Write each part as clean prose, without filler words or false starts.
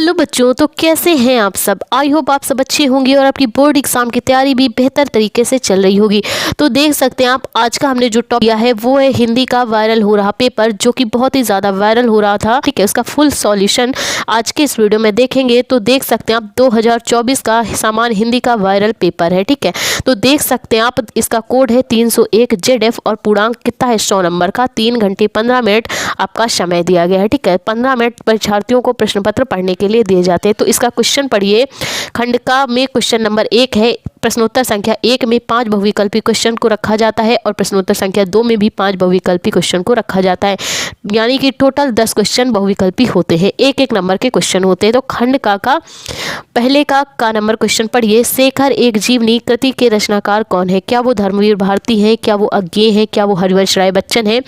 Hello बच्चों, तो कैसे हैं आप सब। आई होप आप सब अच्छे होंगे और आपकी बोर्ड एग्जाम की तैयारी भी बेहतर तरीके से चल रही होगी। तो देख सकते हैं आप, आज का हमने जो टॉपिक लिया है वो है हिंदी का वायरल हो रहा पेपर, जो कि बहुत ही ज़्यादा वायरल हो रहा था। ठीक है, उसका फुल सॉल्यूशन आज के इस वीडियो में देखेंगे। तो देख सकते हैं आप, 2024 का सामान्य हिंदी का वायरल पेपर है। ठीक है, तो देख सकते हैं आप, इसका कोड है 301 ZF और पूर्णांक कितना है 100 नंबर का। 3 घंटे 15 मिनट आपका समय दिया गया है। ठीक है, 15 मिनट परीक्षार्थियों को प्रश्न पत्र पढ़ने के लिए दिए जाते हैं। तो इसका क्वेश्चन पढ़िए। खंड का में क्वेश्चन नंबर 1 है। प्रश्नोत्तर संख्या 1 में 5 बहुविकल्पी क्वेश्चन को रखा जाता है और प्रश्नोत्तर संख्या 2 में भी 5 बहुविकल्पी क्वेश्चन को रखा जाता है। यानी कि टोटल 10 क्वेश्चन बहुविकल्पी होते हैं, एक एक नंबर के क्वेश्चन होते हैं। तो खंड का पहले का नंबर क्वेश्चन पढ़िए। शेखर एक जीवनी कृति के रचनाकार कौन है। क्या वो धर्मवीर भारती है, क्या वो अज्ञेय है, क्या वो हरिवंश राय बच्चन है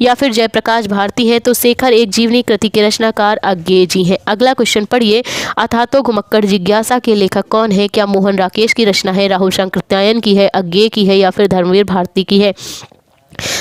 या फिर जयप्रकाश भारती है। तो शेखर एक जीवनी कृति के रचनाकार अज्ञेय जी हैं। अगला क्वेश्चन पढ़िए। अथातो घुमक्कड़ जिज्ञासा के लेखक कौन है। क्या मोहन राकेश की रचना है, राहुल शंकरत्यायन की है, अज्ञेय की है या फिर धर्मवीर भारती की है।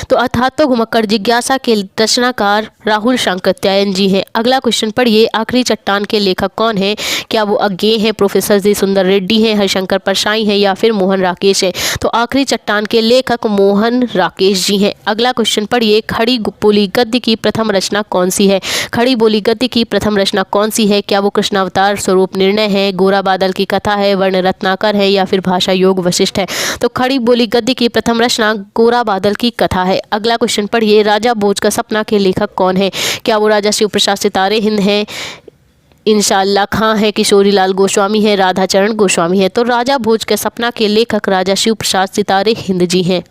तो अथातो घुमक्कड़ जिज्ञासा के रचनाकार राहुल शंकरत्यायन जी हैं। अगला क्वेश्चन पढ़िए। आखिरी चट्टान के लेखक कौन है। क्या वो अज्ञेय है, प्रोफेसर जी सुंदर रेड्डी हैं, हरिशंकर परसाई हैं या फिर मोहन राकेश है। तो आखिरी चट्टान के लेखक मोहन राकेश जी हैं। अगला क्वेश्चन पढ़िए। खड़ी बोली गद्य की प्रथम रचना कौन सी है। खड़ी बोली गद्य की प्रथम रचना कौन सी है। क्या वो कृष्णावतार स्वरूप निर्णय है, गोरा बादल की कथा है, वर्ण रत्नाकर है या फिर भाषा योग वशिष्ठ है। तो खड़ी बोली गद्य की प्रथम रचना गोरा बादल की कथा है। अगला क्वेश्चन पढ़िए। राजा भोज का सपना के लेखक कौन है। क्या वो राजा शिव प्रसाद सितारे हिंद हैं, इंशाअल्लाह खां है, किशोरी लाल गोस्वामी है, राधाचरण गोस्वामी है। तो राजा भोज के सपना के लेखक राजा शिव प्रसाद सितारे हिंद जी हैं।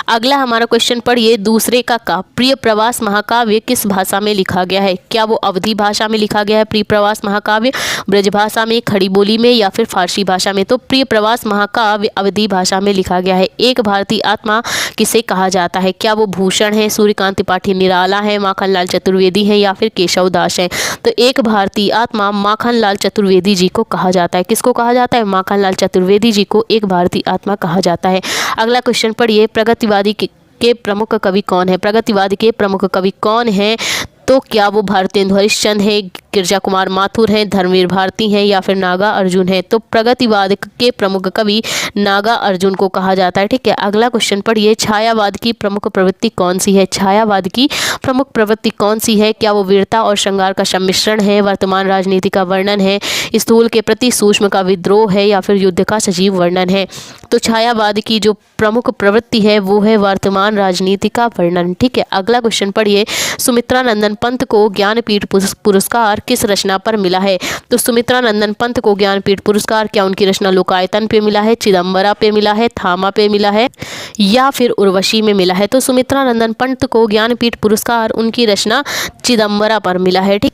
अगला हमारा क्वेश्चन पढ़िए। दूसरे का प्रिय प्रवास महाकाव्य किस भाषा में लिखा गया है। क्या वो अवधी भाषा में लिखा गया है प्रिय प्रवास महाकाव्य, ब्रज भाषा में, खड़ी बोली में या फिर फारसी भाषा में। तो प्रिय प्रवास महाकाव्य अवधी भाषा में लिखा गया है। एक भारतीय आत्मा किसे कहा जाता है। क्या वो भूषण है, सूर्यकांत त्रिपाठी निराला है, माखनलाल चतुर्वेदी है या फिर केशव दास है। तो एक भारतीय आत्मा माखनलाल चतुर्वेदी जी को कहा जाता है। किसको कहा जाता है। माखनलाल चतुर्वेदी जी को एक भारतीय आत्मा कहा जाता है। अगला क्वेश्चन पढ़िए। प्रगतिवादी के प्रमुख कवि कौन है। प्रगतिवादी के प्रमुख कवि कौन है। तो क्या वो भारतेंदु हरिश्चंद्र है, गिरजा कुमार माथुर हैं, धर्मवीर भारती हैं या फिर नागा अर्जुन है। तो प्रगतिवाद के प्रमुख कवि नागा अर्जुन को कहा जाता है। ठीक है, अगला क्वेश्चन पढ़िए। छायावाद की प्रमुख प्रवृत्ति कौन सी है। छायावाद की प्रमुख प्रवृत्ति कौन सी है। क्या वो वीरता और श्रृंगार का सम्मिश्रण है, वर्तमान राजनीति का वर्णन है, स्थूल के प्रति सूक्ष्म का विद्रोह है या फिर युद्ध का सजीव वर्णन है। तो छायावाद की जो प्रमुख प्रवृत्ति है वो है वर्तमान राजनीति का वर्णन। ठीक है, अगला क्वेश्चन पढ़िए। सुमित्रा नंदन पंत को ज्ञानपीठ पुरस्कार किस रचना पर मिला है। तो सुमित्रा नंदन पंत को ज्ञानपीठ पुरस्कार क्या उनकी रचना लोकायतन पे मिला है, चिदम्बरा पे मिला है, थामा पे मिला है या फिर उर्वशी में मिला है। तो सुमित्रा नंदन पंत को ज्ञानपीठ पुरस्कार उनकी रचना चिदम्बरा पर मिला है। ठीक,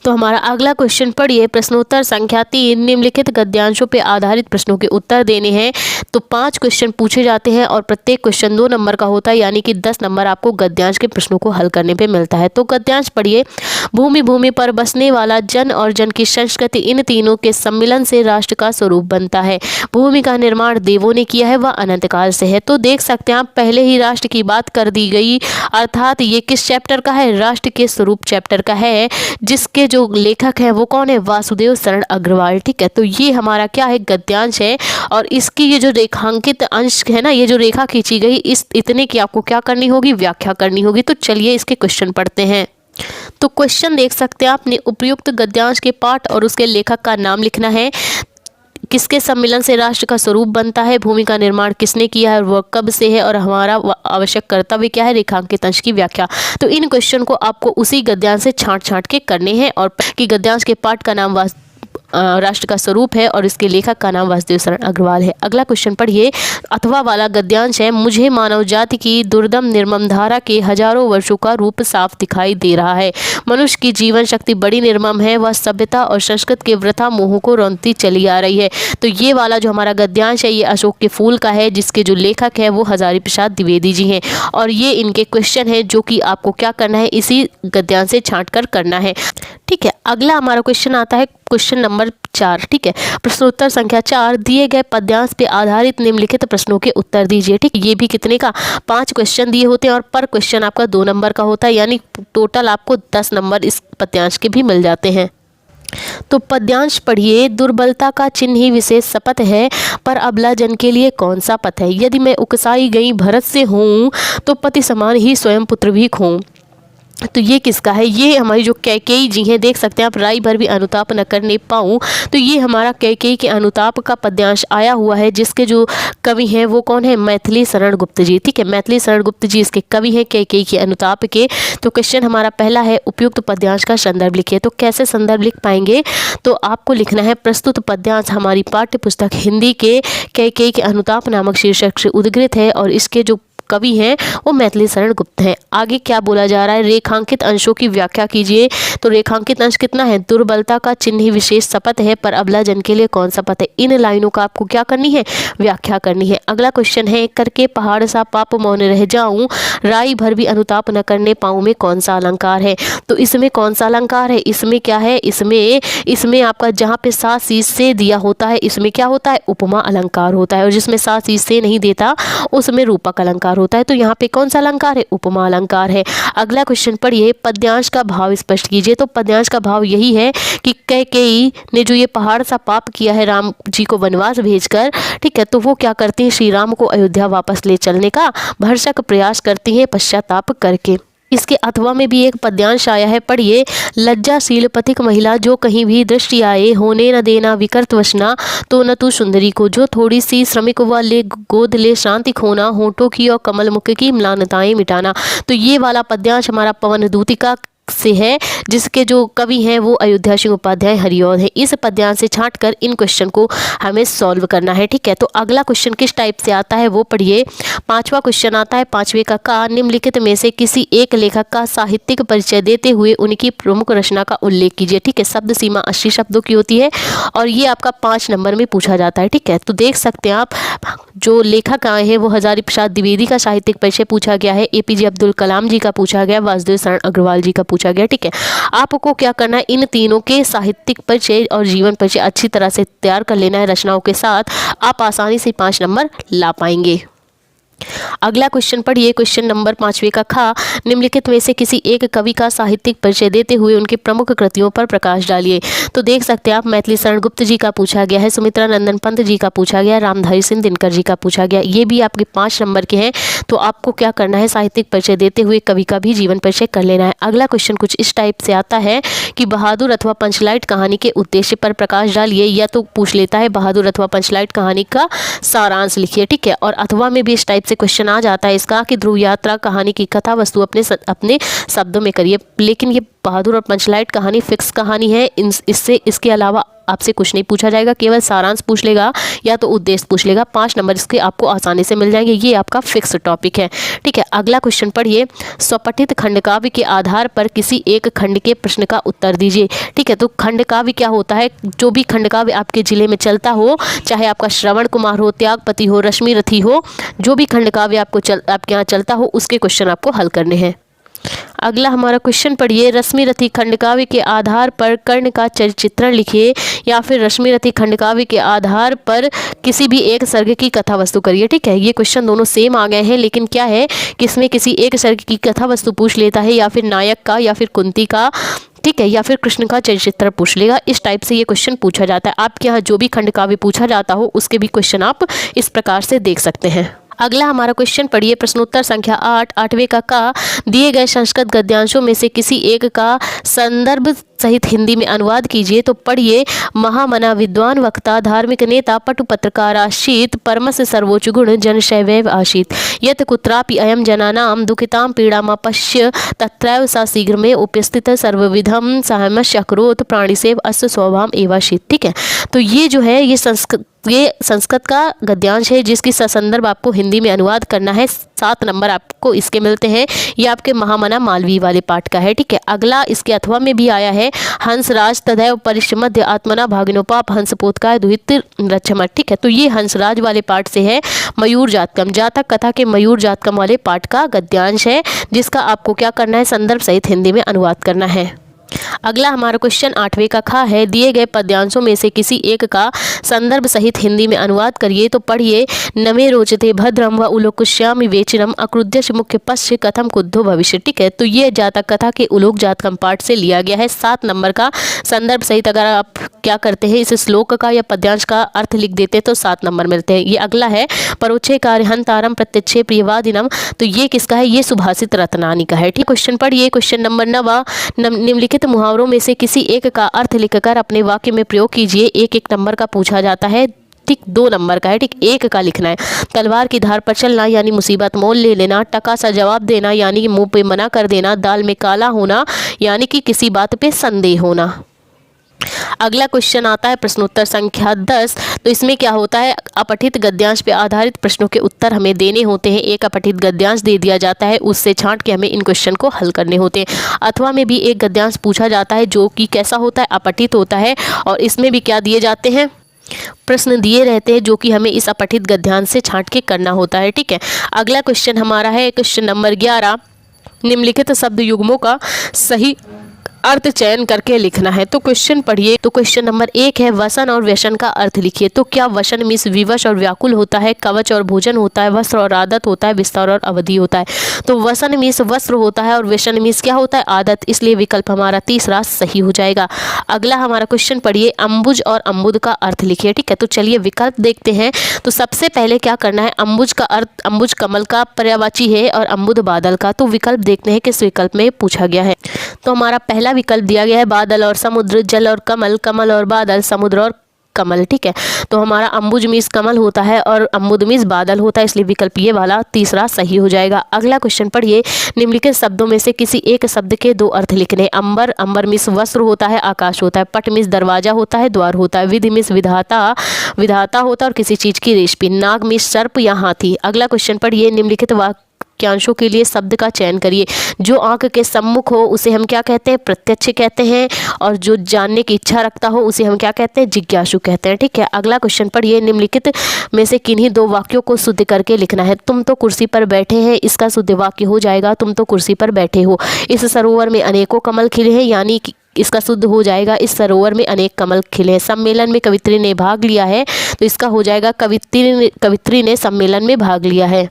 तो हमारा अगला क्वेश्चन पढ़िए। प्रश्नोत्तर संख्या 3 निम्नलिखित गद्यांशों पर आधारित प्रश्नों के उत्तर देने हैं। तो 5 क्वेश्चन पूछे जाते हैं और प्रत्येक क्वेश्चन 2 नंबर का होता है, यानी कि 10 नंबर आपको गद्यांश के प्रश्नों को हल करने पे मिलता है। तो गद्यांश पढ़िए। भूमि पर बसने वाला जन और जन की संस्कृति, इन तीनों के सम्मिलन से राष्ट्र का स्वरूप बनता है। भूमि का निर्माण देवों ने किया है, वह अनंत काल से है। तो देख सकते हैं आप, पहले ही राष्ट्र की बात कर दी गई, अर्थात ये किस चैप्टर का है। राष्ट्र के स्वरूप चैप्टर का है, जिसके जो लेखक है वो कौन है। वासुदेव शरण अग्रवाल। ठीक है, तो ये हमारा क्या है, गद्यांश है। और इसकी ये जो रेखांकित अंश है ना, ये जो रेखा खींची गई, इस इतने की आपको क्या करनी होगी, व्याख्या करनी होगी। तो चलिए इसके क्वेश्चन पढ़ते हैं। तो क्वेश्चन देख सकते हैं आपने। उपयुक्त गद्यांश के पाठ और उसके लेखक का नाम लिखना है। किसके सम्मिलन से राष्ट्र का स्वरूप बनता है, भूमि का निर्माण किसने किया है, वह कब से है, और हमारा आवश्यक कर्तव्य क्या है, रेखांकित अंश की व्याख्या। तो इन क्वेश्चन को आपको उसी गद्यांश से छांट के करने हैं। और कि गद्यांश के पाठ का नाम राष्ट्र का स्वरूप है और इसके लेखक का नाम वासुदेव शरण अग्रवाल है। अगला क्वेश्चन पढ़िए। अथवा वाला गद्यांश है। मुझे मानव जाति की दुर्दम निर्मम धारा के हजारों वर्षों का रूप साफ दिखाई दे रहा है। मनुष्य की जीवन शक्ति बड़ी निर्मम है, वह सभ्यता और संस्कृत के वृथा मोह को रौंदती चली आ रही है। तो ये वाला जो हमारा गद्यांश है, ये अशोक के फूल का है, जिसके जो लेखक है वो हजारी प्रसाद द्विवेदी जी हैं। और ये इनके क्वेश्चन है जो कि आपको क्या करना है, इसी गद्यांश से छांट कर करना है। ठीक है, अगला हमारा क्वेश्चन आता है क्वेश्चन नंबर 4। ठीक है, प्रश्नोत्तर संख्या 4। दिए गए पद्यांश पे आधारित निम्नलिखित प्रश्नों के उत्तर दीजिए। ठीक, ये भी कितने का, 5 क्वेश्चन दिए होते हैं और पर क्वेश्चन आपका 2 नंबर का होता है, यानी टोटल आपको 10 नंबर इस पद्यांश के भी मिल जाते हैं। तो पद्यांश पढ़िए। दुर्बलता का चिन्ह ही विशेष शपथ है, पर अबला जन के लिए कौन सा पथ है। यदि मैं उकसाई गई भरत से हूँ, तो पति समान ही स्वयं पुत्र भी खोऊं। तो ये किसका है, ये हमारी जो कैकेयी जी हैं, देख सकते हैं आप, राई भर भी अनुताप न करने पाऊँ। तो ये हमारा कैकेयी के अनुताप का पद्यांश आया हुआ है, जिसके जो कवि हैं वो कौन है, मैथिली शरण गुप्त जी। ठीक है, मैथिली शरण गुप्त जी इसके कवि हैं कैकेयी के अनुताप के। तो क्वेश्चन हमारा पहला है, उपयुक्त पद्यांश का संदर्भ लिखिए। तो कैसे संदर्भ लिख पाएंगे, तो आपको लिखना है, प्रस्तुत पद्यांश हमारी पाठ्य पुस्तक हिंदी के कैकेयी के अनुताप नामक शीर्षक से उद्गृत है और इसके जो कवि हैं वो मैथिली शरण गुप्त हैं। आगे क्या बोला जा रहा है, रेखांकित अंशों की व्याख्या कीजिए। तो रेखांकित अंश कितना है, दुर्बलता का चिन्ह ही विशेष शपथ है, पर अबला जन के लिए कौन सा पथ है। इन लाइनों का आपको क्या करनी है, व्याख्या करनी है। अगला क्वेश्चन है, करके पहाड़ सा पाप मौन रह जाऊं, राई भर भी अनुताप न करने पाऊं में कौन सा अलंकार है। तो इसमें कौन सा अलंकार है, इसमें क्या है, इसमें आपका जहाँ पे सा शीश से दिया होता है, इसमें क्या होता है, उपमा अलंकार होता है, और जिसमें सा शीश से नहीं देता उसमें रूपक अलंकार होता है। तो यहाँ पे कौन सा अलंकार है, उपमा अलंकार है। अगला क्वेश्चन पढ़िए, पद्यांश का भाव स्पष्ट कीजिए। तो पद्यांश का भाव यही है कि कैकेयी ने जो ये पहाड़ सा पाप किया है राम जी को वनवास भेजकर, ठीक है, तो वो क्या करती है, श्री राम को अयोध्या वापस ले चलने का भरसक प्रयास करती है पश्चाताप करके। इसके अथवा में भी एक पद्यांश आया है, पढ़िए। लज्जाशील पथिक महिला जो कहीं भी दृष्टि आए, होने न देना विकृत वसना, तो न तू सुंदरी को। जो थोड़ी सी श्रमिक व ले गोद ले शांति खोना, होठों की और कमल मुख की म्लानताएं मिटाना। तो ये वाला पद्यांश हमारा पवन दूतिका से है, जिसके जो कवि हैं वो अयोध्या सिंह उपाध्याय हरिऔध है। इस पद्यांश से छांटकर इन क्वेश्चन को हमें सॉल्व करना है। ठीक है, तो अगला क्वेश्चन किस टाइप से आता है वो पढ़िए। पांचवा क्वेश्चन आता है, पांचवे का निम्नलिखित में से किसी एक लेखक का साहित्यिक परिचय देते हुए उनकी प्रमुख रचना का उल्लेख कीजिए। ठीक है, शब्द सीमा 80 शब्दों की होती है और ये आपका 5 नंबर में पूछा जाता है। ठीक है, तो देख सकते हैं आप, जो लेखक आए हैं वो हजारी प्रसाद द्विवेदी का साहित्यिक परिचय पूछा गया है, APJ अब्दुल कलाम जी का पूछा गया, वासुदेव शरण अग्रवाल जी का पूछा गया। ठीक है, आपको क्या करना है, इन तीनों के साहित्यिक परिचय और जीवन परिचय अच्छी तरह से तैयार कर लेना है रचनाओं के साथ, आप आसानी से 5 नंबर ला पाएंगे। अगला क्वेश्चन पढ़िए, क्वेश्चन नंबर 5वें का खा, निम्नलिखित में से किसी एक कवि का साहित्यिक परिचय देते हुए उनकी प्रमुख कृतियों पर प्रकाश डालिए। तो देख सकते हैं आप, मैथिली शरण गुप्त जी का पूछा गया है, सुमित्रा नंदन पंत जी का पूछा गया, रामधारी सिंह दिनकर जी का पूछा गया। ये भी आपके 5 नंबर के हैं। तो आपको क्या करना है, साहित्यिक परिचय देते हुए कवि का भी जीवन परिचय कर लेना है। अगला क्वेश्चन कुछ इस टाइप से आता है कि बहादुर अथवा पंचलाइट कहानी के उद्देश्य पर प्रकाश डालिए, या तो पूछ लेता है बहादुर अथवा पंचलाइट कहानी का सारांश लिखिए। ठीक है, और अथवा में भी इस टाइप से क्वेश्चन आ जाता है इसका कि ध्रुव यात्रा कहानी की कथा वस्तु अपने शब्दों में करिए। लेकिन ये बहादुर और पंचलाइट कहानी फिक्स कहानी है, इसके अलावा आपसे कुछ नहीं पूछा जाएगा, केवल सारांश पूछ लेगा या तो उद्देश्य पूछ लेगा। 5 नंबर इसके आपको आसानी से मिल जाएंगे, ये आपका फिक्स टॉपिक है। ठीक है, अगला क्वेश्चन पढ़िए, स्वपठित खंडकाव्य के आधार पर किसी एक खंड के प्रश्न का उत्तर दीजिए। ठीक है, तो खंडकाव्य क्या होता है, जो भी खंडकाव्य आपके जिले में चलता हो, चाहे आपका श्रवण कुमार हो, त्यागपति हो, रश्मि रथी हो, जो भी खंडकाव्य आपके यहाँ चलता हो उसके क्वेश्चन आपको हल करने हैं। अगला हमारा क्वेश्चन पढ़िए, रश्मि रथी खंडकाव्य के आधार पर कर्ण का चरित्रण लिखिए, या फिर रश्मि रथी खंडकाव्य के आधार पर किसी भी एक सर्ग की कथा वस्तु करिए। ठीक है, ये क्वेश्चन दोनों सेम आ गए हैं, लेकिन क्या है कि इसमें किसी एक सर्ग की कथा वस्तु पूछ लेता है, या फिर नायक का, या फिर कुंती का, ठीक है, या फिर कृष्ण का चरित्र पूछ लेगा। इस टाइप से ये क्वेश्चन पूछा जाता है। आपके यहाँ जो भी खंडकाव्य पूछा जाता हो उसके भी क्वेश्चन आप इस प्रकार से देख सकते हैं। अगला हमारा क्वेश्चन पढ़िए, प्रश्नोत्तर संख्या 8, 8वें का दिए गए संस्कृत गद्यांशों में से किसी एक का संदर्भ सहित हिंदी में अनुवाद कीजिए। तो पढ़िए, महामना विद्वान वक्ता धार्मिक नेता पटु पत्रकार आशीत परमस सर्वोच्च गुण जन शैवैव आशीत यत कुत्रापि अयम जनानाम दुखिताम पीड़ामपश्य तत्रैव सा शीघ्र में उपस्थित सर्वविधम सहमश अकरोत प्राणिसेव अस्य स्वभाव एवाशीत। ठीक है, तो ये जो है ये संस्कृत का गद्यांश है, जिसकी ससंदर्भ आपको हिंदी में अनुवाद करना है। 7 नंबर आपको इसके मिलते हैं। ये आपके महामना मालवीय वाले पाठ का है। ठीक है, अगला इसके अथवा में भी आया है, हंसराज तदैव परिश्रमध्य आत्मना भागिनोपाप हंसपोतकाय दुहित रक्षमत। ठीक है, तो ये हंसराज वाले पाठ से है। मयूर जातकम, जातक कथा के मयूर जातकम वाले पाठ का गद्यांश है, जिसका आपको क्या करना है, संदर्भ सहित हिंदी में अनुवाद करना है। अगला हमारा क्वेश्चन 8वें का खा है, दिए गए पद्यांशों में से किसी एक का संदर्भ सहित हिंदी में अनुवाद करिए। तो पढ़िए, नमे रोचते भद्रम व उलोकुष्यामि वेचिनम अक्रुध्यस्य मुख्य पश्य कथम कुद्धो भविष्य। ठीक है, तो ये जातक कथा के उलोक जातकम पाठ से लिया गया है। 7 नंबर का संदर्भ सहित अगर आप क्या करते हैं, इस श्लोक का या पद्यांश का अर्थ लिख देते हैं तो 7 नंबर मिलते हैं। ये अगला है, परोक्षे कार्य हंतारम प्रत्यक्षे प्रियवादिनम। तो ये किसका है, ये सुभाषित रत्नानी का है। ठीक, क्वेश्चन पढ़िए, क्वेश्चन नंबर 9, निम्नलिखित मुहावरों में से किसी एक का अर्थ लिखकर अपने वाक्य में प्रयोग कीजिए। एक एक नंबर का पूछा जाता है। ठीक, 2 नंबर का है। ठीक, एक का लिखना है। तलवार की धार पर चलना यानी मुसीबत मोल ले लेना। टका सा जवाब देना यानी कि मुंह पे मना कर देना। दाल में काला होना यानी कि किसी बात पे संदेह होना। अगला क्वेश्चन आता है प्रश्नोत्तर संख्या 10। तो इसमें क्या होता है, अपठित गद्यांश पे आधारित प्रश्नों के उत्तर हमें देने होते हैं। एक अपठित गद्यांश दे दिया जाता है, उससे छांट के हमें इन क्वेश्चन को हल करने होते हैं। अथवा में भी एक गद्यांश पूछा जाता है जो कि कैसा होता है, अपठित होता है, और इसमें भी क्या दिए जाते हैं, प्रश्न दिए रहते हैं जो कि हमें इस अपठित गद्यांश से छांट के करना होता है। ठीक है, अगला क्वेश्चन हमारा है क्वेश्चन नंबर 11, निम्नलिखित शब्द युग्मों का सही अर्थ चयन करके लिखना है। तो क्वेश्चन पढ़िए। तो क्वेश्चन नंबर 1 है, वसन और व्यसन का अर्थ लिखिए। तो क्या वसन मीन्स विवश और व्याकुल होता है, कवच और भोजन होता है, वस्त्र और आदत होता है, विस्तार और अवधि होता है। तो वसन मीन्स वस्त्र होता है और व्यसन मीन्स क्या होता है, आदत, इसलिए विकल्प हमारा तीसरा सही हो जाएगा। अगला हमारा क्वेश्चन पढ़िए, अम्बुज और अम्बुद का अर्थ लिखिए। ठीक है, तो चलिए विकल्प देखते हैं। तो सबसे पहले क्या करना है, अम्बुज का अर्थ, अम्बुज कमल का पर्यायवाची है और अम्बुद बादल का। तो विकल्प देखते हैं किस विकल्प में पूछा गया है। तो हमारा पहला विकल्प दिया गया है बादल और समुद्र, जल और कमल, कमल और बादल, समुद्र और कमल। ठीक है, तो हमारा अम्बुज मीन्स कमल होता है और अम्बुद मीन्स बादल होता है, इसलिए विकल्प ये वाला तीसरा सही हो जाएगा। अगला क्वेश्चन पढ़िए, निम्नलिखित शब्दों में से किसी एक शब्द के 2 अर्थ लिखने। अंबर, अंबर मीन्स वस्त्र होता है, आकाश होता है। पट मीन्स दरवाजा होता है, द्वार होता है। विधि मीन्स विधाता, विधाता होता है और किसी चीज की रेशमी। नाग मीन्स सर्प या हाथी। अगला क्वेश्चन पढ़िए, निम्नलिखित वाक्यांशों के लिए शब्द का चयन करिए। जो आंख के सम्मुख हो उसे हम क्या कहते हैं, प्रत्यक्ष कहते हैं, और जो जानने की इच्छा रखता हो उसे हम क्या कहते हैं, जिज्ञासु कहते हैं। ठीक है, अगला क्वेश्चन पढ़िए, निम्नलिखित में से किन्हीं 2 वाक्यों को शुद्ध करके लिखना है। तुम तो कुर्सी पर बैठे हैं, इसका शुद्ध वाक्य हो जाएगा तुम तो कुर्सी पर बैठे हो। इस सरोवर में अनेकों कमल खिले हैं, यानी कि इसका शुद्ध हो जाएगा इस सरोवर में अनेक कमल खिले हैं। सम्मेलन में कवित्री ने भाग लिया है, तो इसका हो जाएगा कवित्री ने सम्मेलन में भाग लिया है।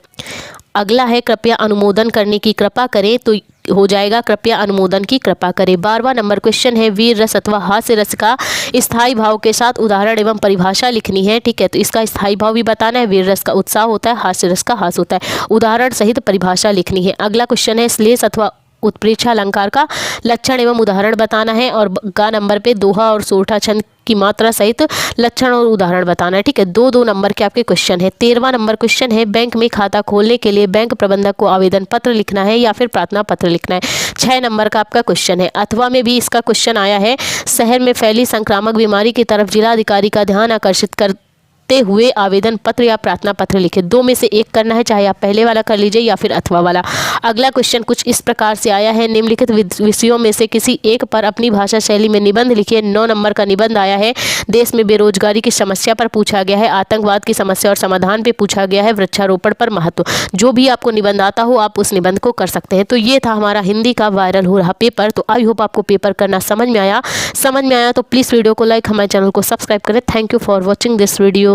अगला है, कृपया अनुमोदन करने की कृपा करें। तो हो जाएगा कृपया अनुमोदन की कृपा करें। 12वां नंबर क्वेश्चन है, वीर रस अथवा हास्य रस का स्थायी भाव के साथ उदाहरण एवं परिभाषा लिखनी है। ठीक है, तो इसका स्थायी भाव भी बताना है। वीर रस का उत्साह होता है, हास्य रस का हास होता है। उदाहरण सहित परिभाषा लिखनी है। अगला क्वेश्चन है, श्लेष अथवा उत्प्रेक्षा अलंकार का लक्षण एवं उदाहरण बताना है। और गा नंबर पे दोहा और सोरठा छंद की मात्रा सहित लक्षण और उदाहरण बताना है। ठीक है, 2-2 नंबर के आपके क्वेश्चन है। 13वां नंबर क्वेश्चन है, बैंक में खाता खोलने के लिए बैंक प्रबंधक को आवेदन पत्र लिखना है या फिर प्रार्थना पत्र लिखना है। 6 नंबर का आपका क्वेश्चन है। अथवा में भी इसका क्वेश्चन आया है, शहर में फैली संक्रामक बीमारी की तरफ जिलाधिकारी का ध्यान आकर्षित करते हुए आवेदन पत्र या प्रार्थना पत्र लिखे। 2 में से एक करना है, चाहे आप पहले वाला कर लीजिए या फिर अथवा वाला। अगला क्वेश्चन कुछ इस प्रकार से आया है, निम्नलिखित विषयों में से किसी एक पर अपनी भाषा शैली में निबंध लिखिए। 9 नंबर का निबंध आया है, देश में बेरोजगारी की समस्या पर पूछा गया है, आतंकवाद की समस्या और समाधान पे पूछा गया है, वृक्षारोपण पर महत्व। जो भी आपको निबंध आता हो आप उस निबंध को कर सकते हैं। तो ये था हमारा हिंदी का वायरल हो रहा पेपर। तो आई होप आपको पेपर करना समझ में आया तो प्लीज़ वीडियो को लाइक, हमारे चैनल को सब्सक्राइब करें। Thank you for watching this video.